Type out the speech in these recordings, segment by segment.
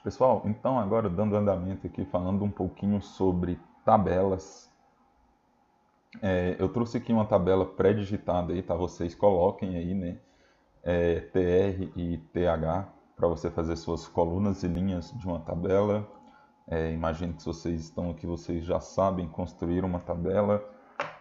Pessoal, então agora dando andamento aqui, falando um pouquinho sobre tabelas. Eu trouxe aqui uma tabela pré-digitada aí, tá? Vocês coloquem aí, né? TR e TH para você fazer suas colunas e linhas de uma tabela. Imagino que se vocês estão aqui, vocês já sabem construir uma tabela.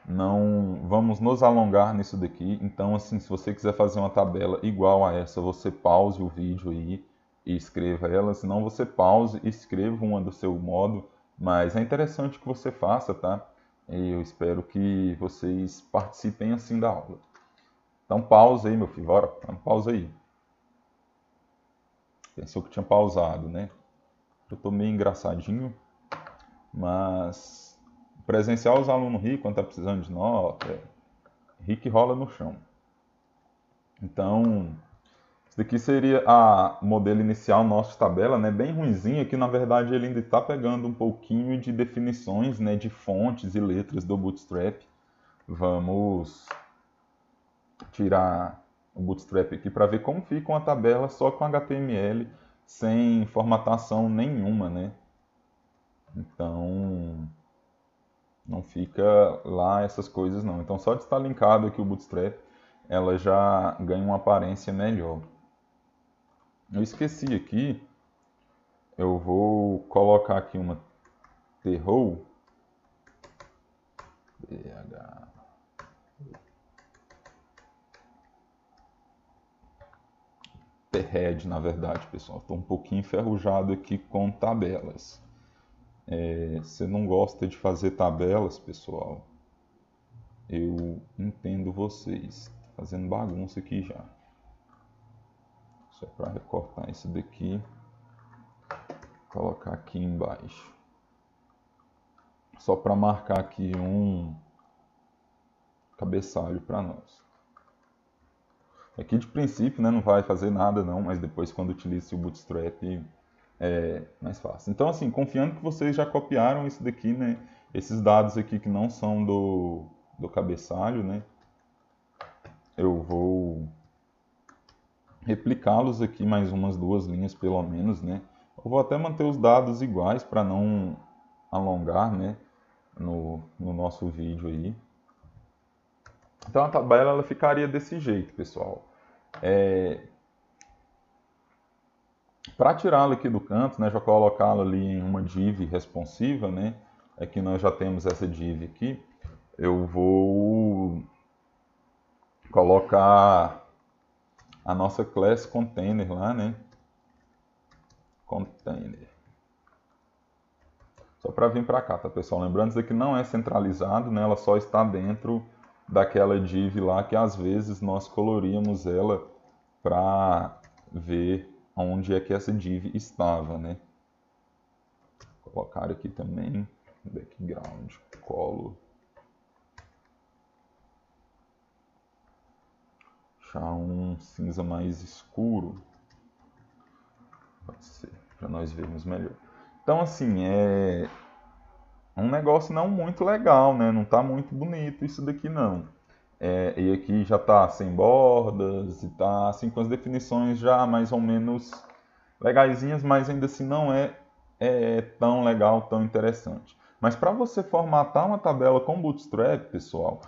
Não vamos nos alongar nisso daqui. Então, assim, se você quiser fazer uma tabela igual a essa, você pause o vídeo aí e escreva ela. Se não, você pause e escreva uma do seu modo. Mas é interessante que você faça, tá? E eu espero que vocês participem assim da aula. Então, pausa aí, meu filho. Bora, pausa aí. Pensou que tinha pausado, né? Eu tô meio engraçadinho, mas presencial os alunos ri quando tá precisando de nota, ri que rola no chão. Então, isso daqui seria a modelo inicial nosso de tabela, né? Bem ruinzinho, que na verdade ele ainda está pegando um pouquinho de definições, né? De fontes e letras do Bootstrap. Vamos tirar o Bootstrap aqui para ver como fica uma tabela só com HTML, sem formatação nenhuma, né? Então, não fica lá essas coisas não. Então, só de estar linkado aqui o Bootstrap, ela já ganha uma aparência melhor. Eu esqueci aqui, eu vou colocar aqui uma t-row, t-head na verdade, pessoal. Estou um pouquinho enferrujado aqui com tabelas. Você não gosta de fazer tabelas, pessoal? Eu entendo vocês. Tô fazendo bagunça aqui já. Só para recortar isso daqui, colocar aqui embaixo. Só para marcar aqui um cabeçalho para nós. Aqui de princípio, né, não vai fazer nada não, mas depois quando utilize o Bootstrap é mais fácil. Então assim, confiando que vocês já copiaram isso daqui, né, esses dados aqui que não são do cabeçalho, né, eu vou replicá-los aqui mais umas duas linhas pelo menos, né. Eu vou até manter os dados iguais para não alongar, né, no nosso vídeo aí. Então a tabela ela ficaria desse jeito, pessoal. Para tirá-la aqui do canto, né, já colocá-la ali em uma div responsiva, né, aqui nós já temos essa div aqui, eu vou colocar a nossa class container lá, né, container. Só para vir para cá, tá, pessoal? Lembrando, isso aqui não é centralizado, né, ela só está dentro daquela div lá que às vezes nós coloríamos ela para ver onde é que essa div estava, né. Vou colocar aqui também background color, deixar um cinza mais escuro, pode ser, para nós vermos melhor. Então assim, é um negócio não muito legal, né? Não tá muito bonito isso daqui não. E aqui já tá sem bordas e tá assim com as definições já mais ou menos legaisinhas, mas ainda assim não é tão legal, tão interessante. Mas para você formatar uma tabela com Bootstrap, pessoal,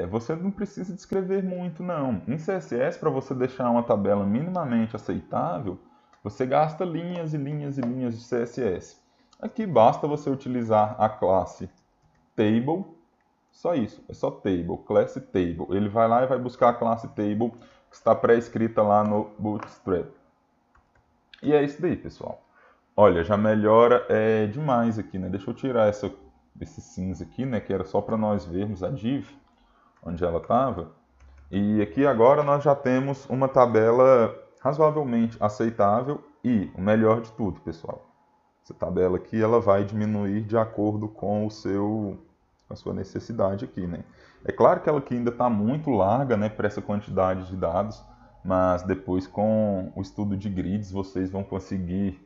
você não precisa de escrever muito não. Em CSS, para você deixar uma tabela minimamente aceitável, você gasta linhas e linhas e linhas de CSS. Aqui basta você utilizar a classe table, só isso, é só table, class table. Ele vai lá e vai buscar a classe table que está pré-escrita lá no Bootstrap. E é isso daí, pessoal. Olha, já melhora demais aqui, né? Deixa eu tirar esse cinza aqui, né? Que era só para nós vermos a div, onde ela estava. E aqui agora nós já temos uma tabela razoavelmente aceitável e o melhor de tudo, pessoal. Essa tabela aqui ela vai diminuir de acordo com a sua necessidade aqui, né? É claro que ela aqui ainda está muito larga, né, para essa quantidade de dados, mas depois com o estudo de grids vocês vão conseguir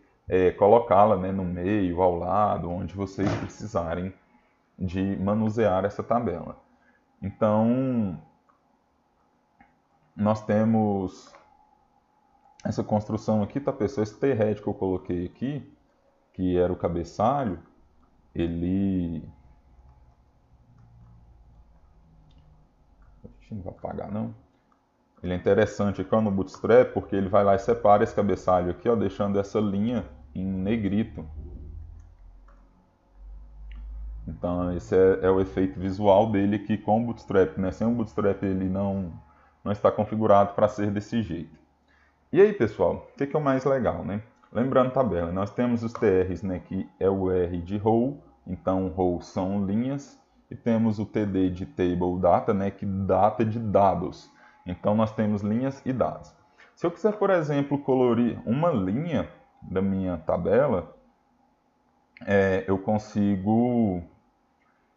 colocá-la, né, no meio, ao lado, onde vocês precisarem de manusear essa tabela. Então, nós temos essa construção aqui, tá, pessoal? Esse T-head que eu coloquei aqui, que era o cabeçalho, ele... Não vai apagar, não. Ele é interessante aqui, ó, no Bootstrap, porque ele vai lá e separa esse cabeçalho aqui, ó, deixando essa linha em negrito. Então esse é o efeito visual dele aqui com o Bootstrap, né? Sem o Bootstrap ele não está configurado para ser desse jeito. E aí, pessoal, o que é o mais legal, né? Lembrando a tabela, nós temos os TRs, né, que é o R de row, então row são linhas, e temos o TD de table data, né, que data de dados. Então nós temos linhas e dados. Se eu quiser, por exemplo, colorir uma linha da minha tabela, eu consigo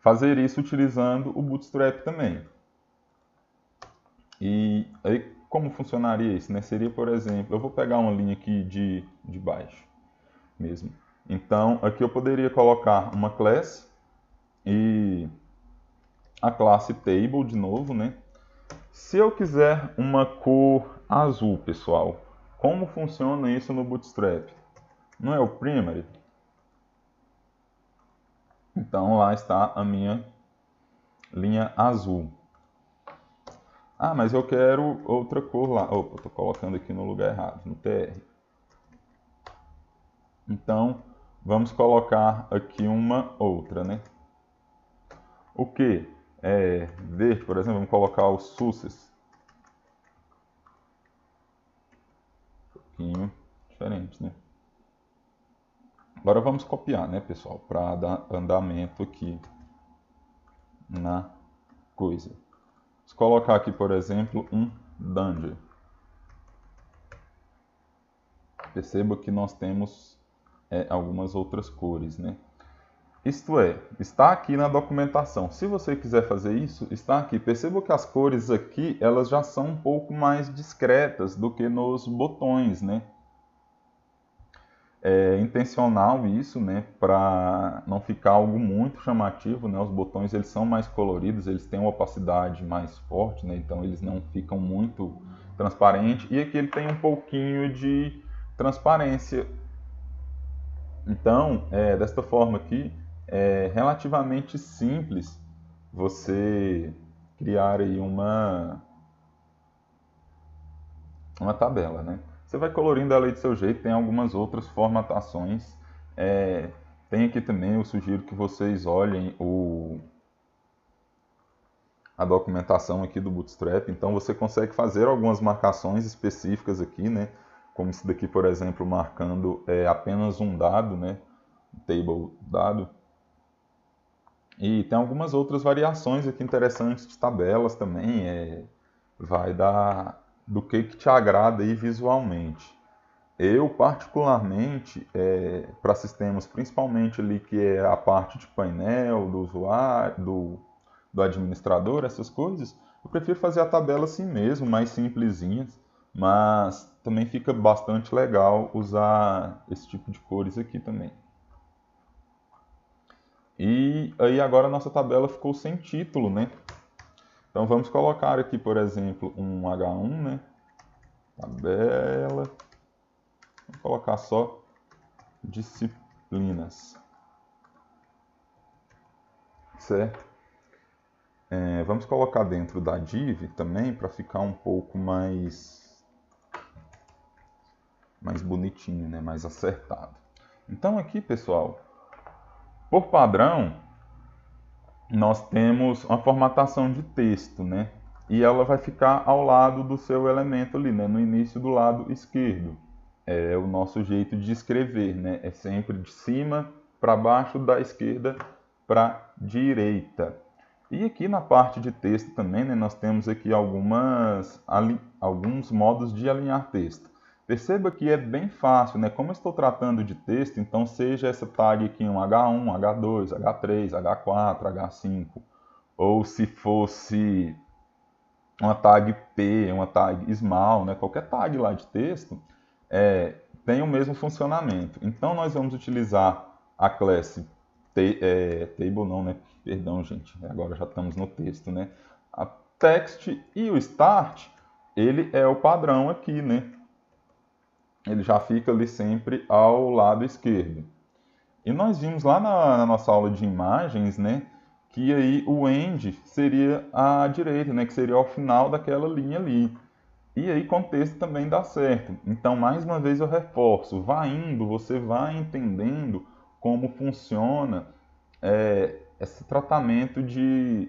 fazer isso utilizando o Bootstrap também. E aí, como funcionaria isso, né? Seria, por exemplo, eu vou pegar uma linha aqui de baixo mesmo. Então, aqui eu poderia colocar uma class e a classe table de novo, né? Se eu quiser uma cor azul, pessoal, como funciona isso no Bootstrap? Não é o primary? Então, lá está a minha linha azul. Ah, mas eu quero outra cor lá. Opa, estou colocando aqui no lugar errado, no TR. Então, vamos colocar aqui uma outra, né? O que? Verde, por exemplo, vamos colocar o success. Um pouquinho diferente, né? Agora vamos copiar, né, pessoal? Para dar andamento aqui na coisa. Vamos colocar aqui, por exemplo, um Danger. Perceba que nós temos algumas outras cores, né? Isto é, está aqui na documentação. Se você quiser fazer isso, está aqui. Perceba que as cores aqui, elas já são um pouco mais discretas do que nos botões, né? É intencional isso, né? Para não ficar algo muito chamativo, né? Os botões, eles são mais coloridos, eles têm uma opacidade mais forte, né? Então eles não ficam muito transparentes. E aqui ele tem um pouquinho de transparência. Então, desta forma aqui, é relativamente simples você criar aí uma tabela, né? Você vai colorindo ela aí do seu jeito, tem algumas outras formatações. Tem aqui também, eu sugiro que vocês olhem a documentação aqui do Bootstrap. Então você consegue fazer algumas marcações específicas aqui, né? Como esse daqui, por exemplo, marcando apenas um dado, né? Table dado. E tem algumas outras variações aqui interessantes de tabelas também. Vai do que te agrada aí visualmente. Eu, particularmente, para sistemas, principalmente ali que é a parte de painel, do usuário, do administrador, essas coisas, eu prefiro fazer a tabela assim mesmo, mais simplesinhas, mas também fica bastante legal usar esse tipo de cores aqui também. E aí agora a nossa tabela ficou sem título, né? Então vamos colocar aqui, por exemplo, um H1, né? Tabela. Vou colocar só disciplinas. Certo? Vamos colocar dentro da div também para ficar um pouco mais bonitinho, né? Mais acertado. Então aqui, pessoal, por padrão, nós temos uma formatação de texto, né? E ela vai ficar ao lado do seu elemento ali, né? No início do lado esquerdo. É o nosso jeito de escrever, né? É sempre de cima para baixo, da esquerda para direita. E aqui na parte de texto também, né, nós temos aqui alguns modos de alinhar texto. Perceba que é bem fácil, né? Como eu estou tratando de texto, então seja essa tag aqui um H1, H2, H3, H4, H5, ou se fosse uma tag P, uma tag small, né? Qualquer tag lá de texto, tem o mesmo funcionamento. Então nós vamos utilizar a classe table não, né? Perdão, gente, agora já estamos no texto, né? A text e o start, ele é o padrão aqui, né? ele já fica ali sempre ao lado esquerdo. E nós vimos lá na nossa aula de imagens, né, que aí o end seria à direita, né, que seria ao final daquela linha ali. E aí contexto também dá certo. Então, mais uma vez eu reforço, vai indo, você vai entendendo como funciona esse tratamento de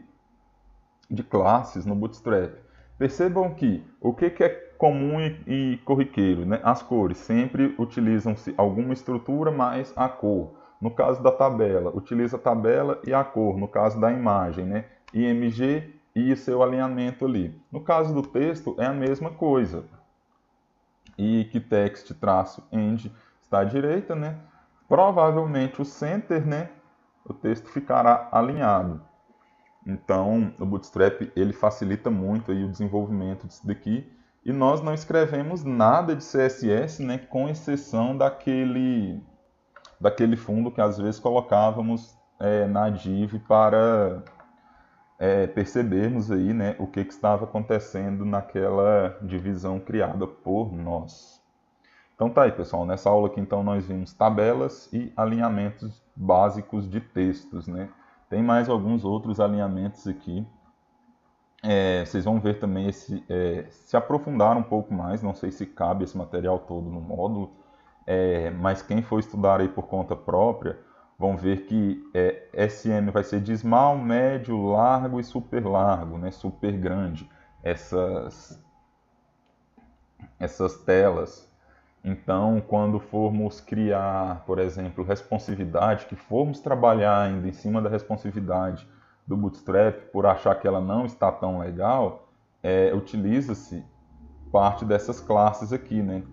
classes no Bootstrap. Percebam que o que é comum e corriqueiro, né? As cores sempre utilizam-se alguma estrutura mais a cor. No caso da tabela, utiliza a tabela e a cor. No caso da imagem, né? IMG e o seu alinhamento ali. No caso do texto, é a mesma coisa. E que text traço end está à direita, né? Provavelmente o center, né? O texto ficará alinhado. Então, o Bootstrap ele facilita muito aí o desenvolvimento disso daqui. E nós não escrevemos nada de CSS, né, com exceção daquele fundo que às vezes colocávamos na div para percebermos aí, né, o que estava acontecendo naquela divisão criada por nós. Então tá aí, pessoal. Nessa aula aqui, então, nós vimos tabelas e alinhamentos básicos de textos, né? Tem mais alguns outros alinhamentos aqui. Vocês vão ver também se aprofundar um pouco mais. Não sei se cabe esse material todo no módulo, mas quem for estudar aí por conta própria, vão ver que SM vai ser de small, médio, largo e super largo, né? Super grande. Essas telas. Então, quando formos criar, por exemplo, responsividade, que formos trabalhar ainda em cima da responsividade do Bootstrap, por achar que ela não está tão legal, utiliza-se parte dessas classes aqui, né?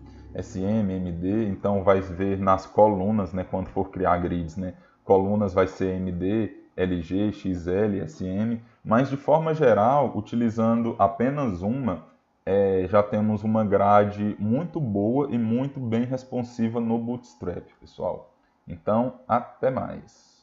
SM, MD, então vai ver nas colunas, né, quando for criar grids, né? Colunas vai ser MD, LG, XL, SM, mas de forma geral, utilizando apenas uma, já temos uma grade muito boa e muito bem responsiva no Bootstrap, pessoal. Então, até mais.